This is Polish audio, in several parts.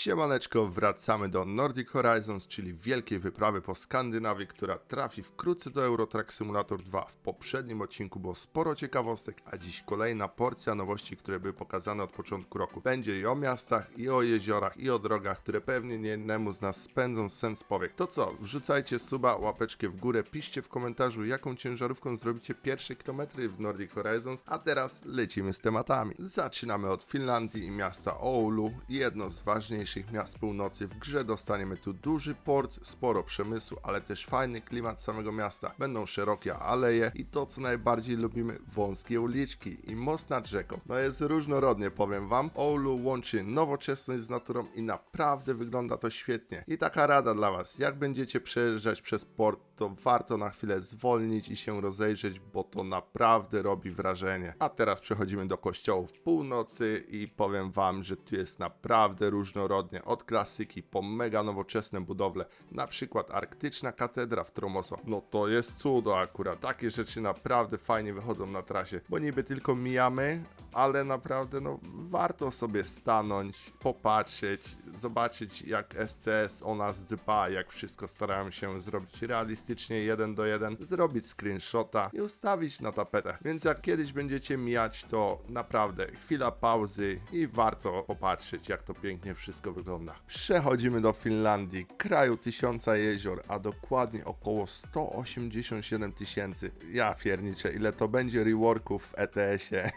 Siemaneczko, wracamy do Nordic Horizons, czyli wielkiej wyprawy po Skandynawii, która trafi wkrótce do Euro Truck Simulator 2. W poprzednim odcinku było sporo ciekawostek, a dziś kolejna porcja nowości, które były pokazane od początku roku. Będzie i o miastach, i o jeziorach, i o drogach, które pewnie niejednemu z nas spędzą sen z powiek. To co, wrzucajcie suba, łapeczkę w górę, piszcie w komentarzu, jaką ciężarówką zrobicie pierwsze kilometry w Nordic Horizons, a teraz lecimy z tematami. Zaczynamy od Finlandii i miasta Oulu, jedno z ważniejszych miast północy. W grze dostaniemy tu duży port, sporo przemysłu, ale też fajny klimat samego miasta. Będą szerokie aleje i to, co najbardziej lubimy, wąskie uliczki i most nad rzeką. No jest różnorodnie, powiem wam. Oulu łączy nowoczesność z naturą i naprawdę wygląda to świetnie. I taka rada dla was, jak będziecie przejeżdżać przez port, to warto na chwilę zwolnić i się rozejrzeć, bo to naprawdę robi wrażenie. A teraz przechodzimy do kościołów północy i powiem wam, że tu jest naprawdę różnorodnie, od klasyki po mega nowoczesne budowle, na przykład arktyczna katedra w Tromoso. No to jest cudo akurat, takie rzeczy naprawdę fajnie wychodzą na trasie, bo niby tylko mijamy, ale naprawdę no warto sobie stanąć, popatrzeć, zobaczyć jak SCS o nas dba, jak wszystko starają się zrobić realistycznie 1:1, zrobić screenshota i ustawić na tapetę. Więc jak kiedyś będziecie mijać, to naprawdę chwila pauzy i warto popatrzeć, jak to pięknie wszystko wygląda. Przechodzimy do Finlandii, kraju 1000 jezior, a dokładnie około 187 tysięcy. Ja pierniczę, ile to będzie reworków w ETS-ie.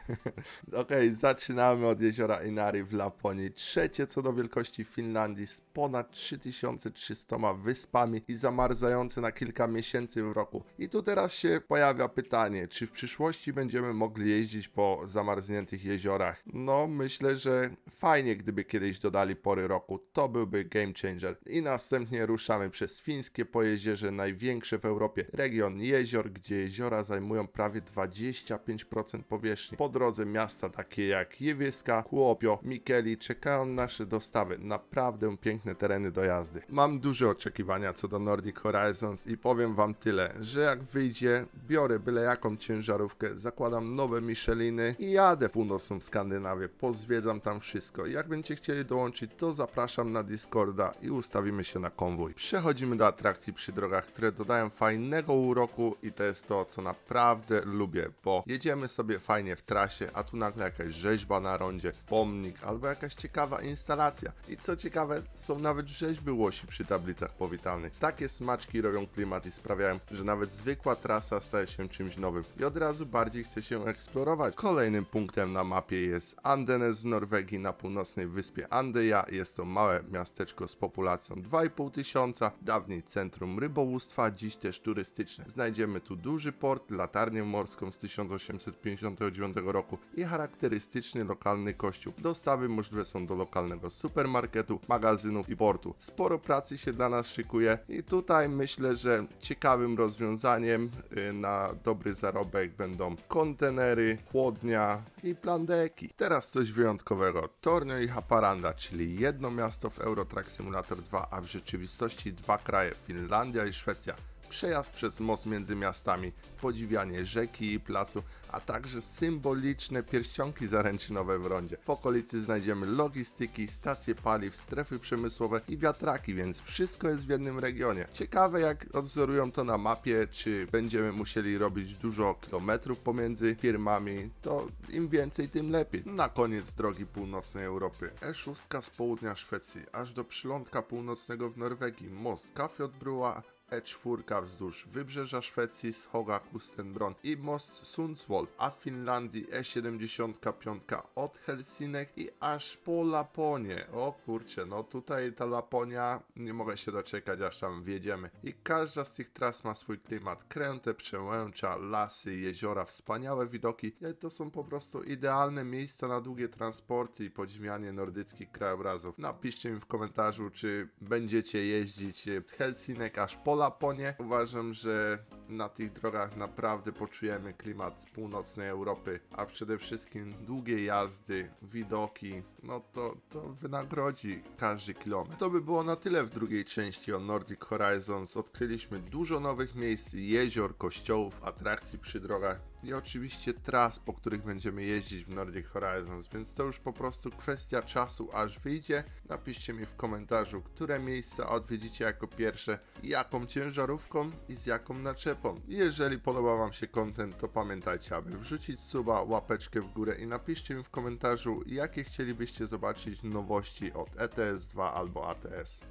Okej, zaczynamy od jeziora Inari w Laponii. Trzecie co do wielkości Finlandii z ponad 3300 wyspami i zamarzające na kilka miesięcy w roku. I tu teraz się pojawia pytanie, czy w przyszłości będziemy mogli jeździć po zamarzniętych jeziorach? No, myślę, że fajnie, gdyby kiedyś dodali pory roku. To byłby game changer. I następnie ruszamy przez fińskie Pojezierze, największe w Europie. Region jezior, gdzie jeziora zajmują prawie 25% powierzchni. Po drodze miasta takie jak Jyväskylä, Kuopio, Mikkeli czekają na nasze dostawy. Naprawdę piękne tereny do jazdy. Mam duże oczekiwania co do Nordic Horizons i powiem wam tyle, że jak wyjdzie, biorę byle jaką ciężarówkę, zakładam nowe Micheliny i jadę w północną Skandynawię, pozwiedzam tam wszystko. Jak będziecie chcieli dołączyć, to zapraszam na Discorda i ustawimy się na konwój. Przechodzimy do atrakcji przy drogach, które dodają fajnego uroku i to jest to, co naprawdę lubię, bo jedziemy sobie fajnie w trasie, a tu nagle jakaś rzeźba na rondzie, pomnik albo jakaś ciekawa instalacja. I co ciekawe, są nawet rzeźby łosi przy tablicach powitalnych. Takie smaczki robią klimat i sprawiają, że nawet zwykła trasa staje się czymś nowym i od razu bardziej chce się eksplorować. Kolejnym punktem na mapie jest Andenes w Norwegii na północnej wyspie Andeja. Jest to małe miasteczko z populacją 2,5 tysiąca, dawniej centrum rybołówstwa, dziś też turystyczne. Znajdziemy tu duży port, latarnię morską z 1859 roku i charakterystyczny lokalny kościół. Dostawy możliwe są do lokalnego supermarketu, magazynów i portu. Sporo pracy się dla nas szykuje i tutaj myślę, że ciekawym rozwiązaniem na dobry zarobek będą kontenery, chłodnia i plandeki. Teraz coś wyjątkowego. Tornio i Haparanda, czyli jedno miasto w Euro Truck Simulator 2, a w rzeczywistości dwa kraje, Finlandia i Szwecja. Przejazd przez most między miastami, podziwianie rzeki i placu, a także symboliczne pierścionki zaręczynowe w rondzie. W okolicy znajdziemy logistyki, stacje paliw, strefy przemysłowe i wiatraki, więc wszystko jest w jednym regionie. Ciekawe jak odwzorują to na mapie, czy będziemy musieli robić dużo kilometrów pomiędzy firmami, to im więcej tym lepiej. Na koniec drogi północnej Europy. E6 z południa Szwecji, aż do przylądka północnego w Norwegii, most Kafjordbrua, E4 wzdłuż wybrzeża Szwecji z Hoga-Kustenbron i most Sundsvall, a w Finlandii E75 od Helsinek i aż po Laponię. O kurczę, no tutaj ta Laponia, nie mogę się doczekać aż tam wjedziemy. I każda z tych tras ma swój klimat. Kręte przełęcza, lasy, jeziora, wspaniałe widoki. To są po prostu idealne miejsca na długie transporty i podziwianie nordyckich krajobrazów. Napiszcie mi w komentarzu, czy będziecie jeździć z Helsinek aż po Laponię. Uważam, że na tych drogach naprawdę poczujemy klimat północnej Europy, a przede wszystkim długie jazdy, widoki, no to wynagrodzi każdy kilometr. To by było na tyle w drugiej części o Nordic Horizons. Odkryliśmy dużo nowych miejsc, jezior, kościołów, atrakcji przy drogach i oczywiście tras, po których będziemy jeździć w Nordic Horizons, więc to już po prostu kwestia czasu, aż wyjdzie. Napiszcie mi w komentarzu, które miejsca odwiedzicie jako pierwsze, jaką ciężarówką i z jaką naczepą. Jeżeli podoba Wam się content, to pamiętajcie, aby wrzucić suba, łapeczkę w górę i napiszcie mi w komentarzu, jakie chcielibyście zobaczyć nowości od ETS 2 albo ATS.